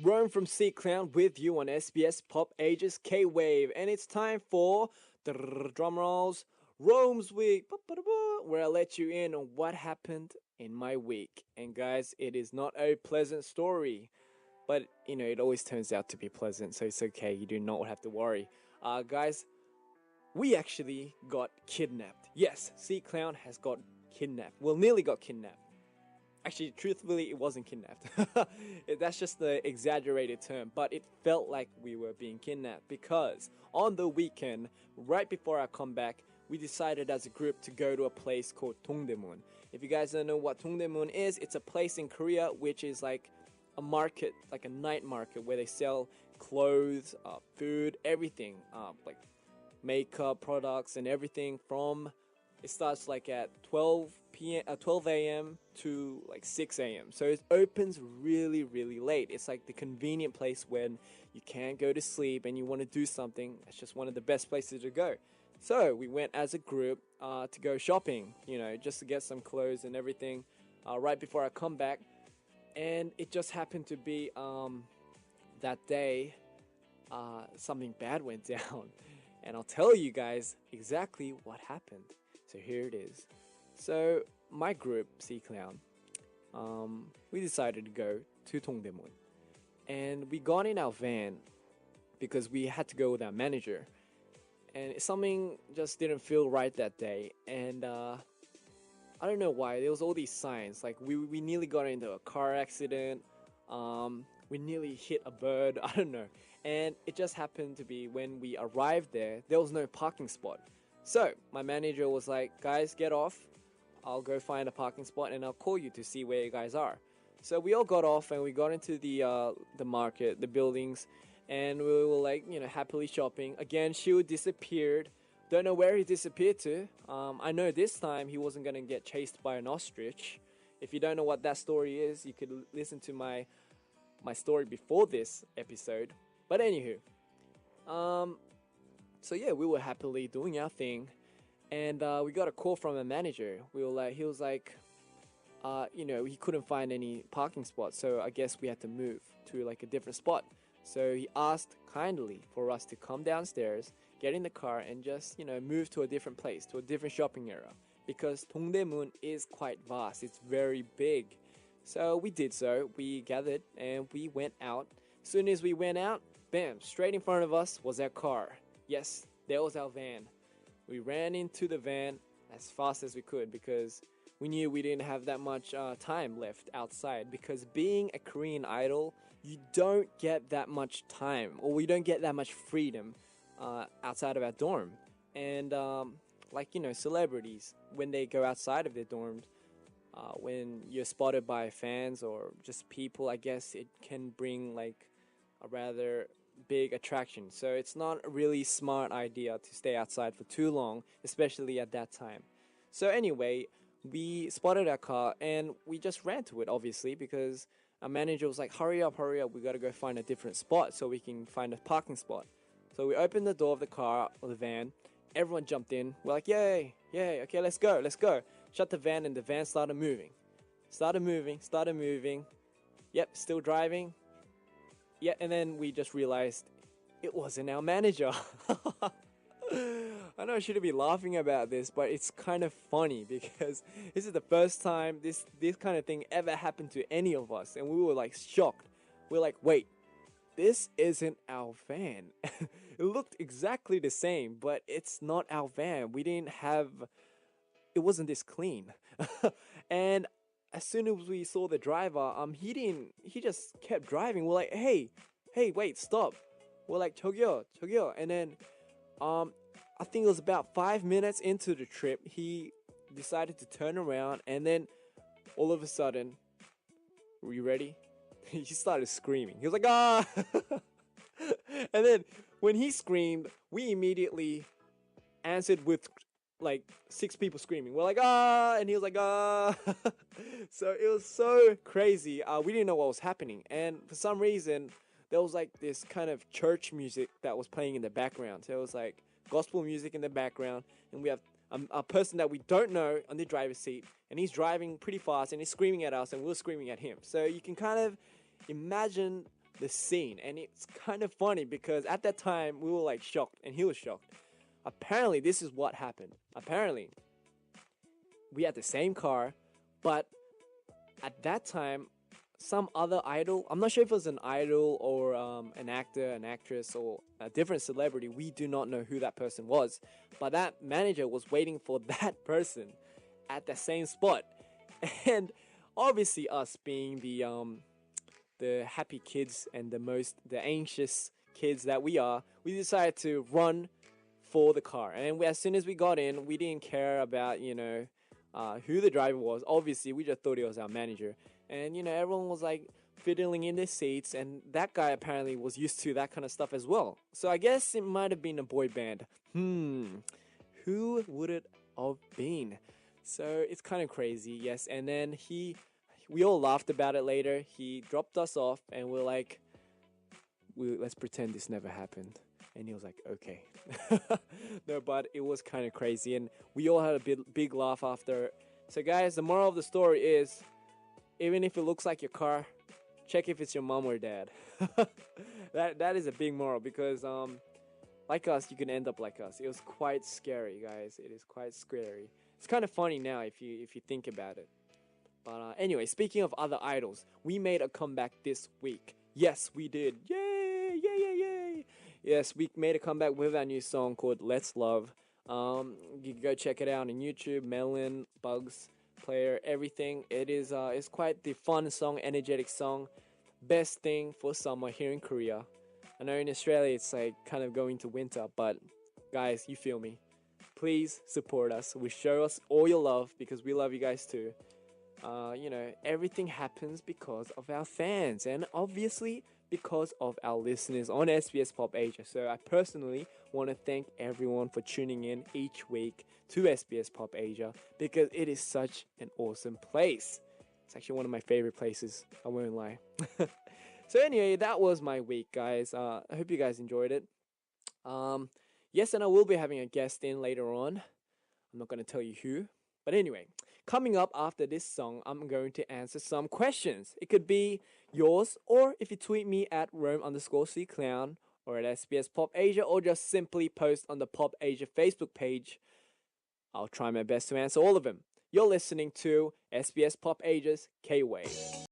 Rome from Sea Clown with you on SBS PopAsia's K-Wave, and it's time for drum rolls, Rome's Week, where I let you in on what happened in my week. And guys, it is not a pleasant story, but it always turns out to be pleasant, so it's okay. You do not have to worry. Guys, we actually got kidnapped. Yes, Sea Clown has got kidnapped. Well, nearly got kidnapped. Actually, truthfully, it wasn't kidnapped. That's just the exaggerated term, but it felt like we were being kidnapped because on the weekend, right before our comeback, we decided as a group to go to a place called Dongdaemun. If you guys don't know what Dongdaemun is, it's a place in Korea which is like a market, like a night market where they sell clothes, food, everything, like makeup products and everything from. It starts like at 12 a.m. to like 6 a.m. So it opens really, really late. It's like the convenient place when you can't go to sleep and you want to do something. It's just one of the best places to go. So we went as a group to go shopping, just to get some clothes and everything right before our comeback. And it just happened to be that day something bad went down. And I'll tell you guys exactly what happened. So here it is. So my group, Sea Clown, we decided to go to Dongdaemun. And we got in our van because we had to go with our manager. And something just didn't feel right that day. And I don't know why. There was all these signs. Like we nearly got into a car accident. We nearly hit a bird. I don't know. And it just happened to be when we arrived there was no parking spot. So my manager was like, guys, get off. I'll go find a parking spot and I'll call you to see where you guys are. So we all got off and we got into the market, the buildings, and we were like, happily shopping. Again, Shiu disappeared. Don't know where he disappeared to. I know this time he wasn't gonna get chased by an ostrich. If you don't know what that story is, you could listen to my story before this episode. But anywho, so yeah, we were happily doing our thing, and we got a call from a manager. He was like, he couldn't find any parking spots, so I guess we had to move to like a different spot. So he asked kindly for us to come downstairs, get in the car, and just move to a different place, to a different shopping area, because Dongdaemun is quite vast. It's very big. So we did so. We gathered and we went out. Soon as we went out, bam! Straight in front of us was our car. Yes, there was our van. We ran into the van as fast as we could because we knew we didn't have that much time left outside, because being a Korean idol, you don't get that much time, or we don't get that much freedom outside of our dorm. And celebrities, when they go outside of their dorms, when you're spotted by fans or just people, I guess it can bring like a rather big attraction. So it's not a really smart idea to stay outside for too long, especially at that time. So anyway, we spotted our car and we just ran to it, obviously, because our manager was like, hurry up, we gotta go find a different spot so we can find a parking spot. So we opened the door of the car, or the van. Everyone jumped in. We're like, yay, okay, let's go. Shut the van, and the van started moving. Yep, still driving. Yeah, and then we just realized it wasn't our manager. I know I shouldn't be laughing about this, but it's kind of funny because this is the first time this kind of thing ever happened to any of us, and we were like shocked. We're like, wait, this isn't our van. It looked exactly the same, but it's not our van. It wasn't this clean. And as soon as we saw the driver, he just kept driving. We're like, hey, wait, stop. We're like, 저기요. And then, I think it was about 5 minutes into the trip, he decided to turn around, and then all of a sudden, were you ready? He started screaming. He was like, ah! And then when he screamed, we immediately answered with like 6 people screaming. We're like, ah! And he was like, ah! So it was so crazy. We didn't know what was happening. And for some reason, there was like this kind of church music that was playing in the background. So it was like gospel music in the background. And we have a person that we don't know on the driver's seat. And he's driving pretty fast and he's screaming at us and we're screaming at him. So you can kind of imagine the scene. And it's kind of funny because at that time we were like shocked and he was shocked. Apparently, this is what happened. Apparently, we had the same car, but at that time, some other idol, I'm not sure if it was an idol or an actor, an actress, or a different celebrity. We do not know who that person was. But that manager was waiting for that person at the same spot. And obviously us being the happy kids and the anxious kids that we are, we decided to run for the car. And as soon as we got in, we didn't care about, who the driver was. Obviously, we just thought it was our manager. And, everyone was like fiddling in their seats. And that guy apparently was used to that kind of stuff as well. So I guess it might have been a boy band. Who would it have been? So it's kind of crazy, yes. And then we all laughed about it later. He dropped us off and we're like, let's pretend this never happened. And he was like, okay. No, but it was kind of crazy. And we all had a big laugh after. So guys, the moral of the story is, even if it looks like your car, check if it's your mom or dad. That is a big moral because, like us, you can end up like us. It was quite scary, guys. It is quite scary. It's kind of funny now if you think about it. But anyway, speaking of other idols, we made a comeback this week. Yes, we did. Yay! Yay! Yay! Yay! Yes, we made a comeback with our new song called Let's Love. You can go check it out on YouTube, Melon, Bugs, Player, everything. It's quite the fun song, energetic song. Best thing for summer here in Korea. I know in Australia it's like kind of going to winter, but guys, you feel me. Please support us. Show us all your love because we love you guys too. Everything happens because of our fans and obviously because of our listeners on SBS PopAsia. So I personally want to thank everyone for tuning in each week to SBS PopAsia because it is such an awesome place. It's actually one of my favorite places, I won't lie. So anyway, that was my week, guys. I hope you guys enjoyed it. Yes, and I will be having a guest in later on. I'm not going to tell you who. But anyway, coming up after this song, I'm going to answer some questions. It could be yours, or if you tweet me at Rome_C_Clown or at SBS PopAsia, or just simply post on the PopAsia Facebook page. I'll try my best to answer all of them. You're listening to SBS PopAsia's K-Wave.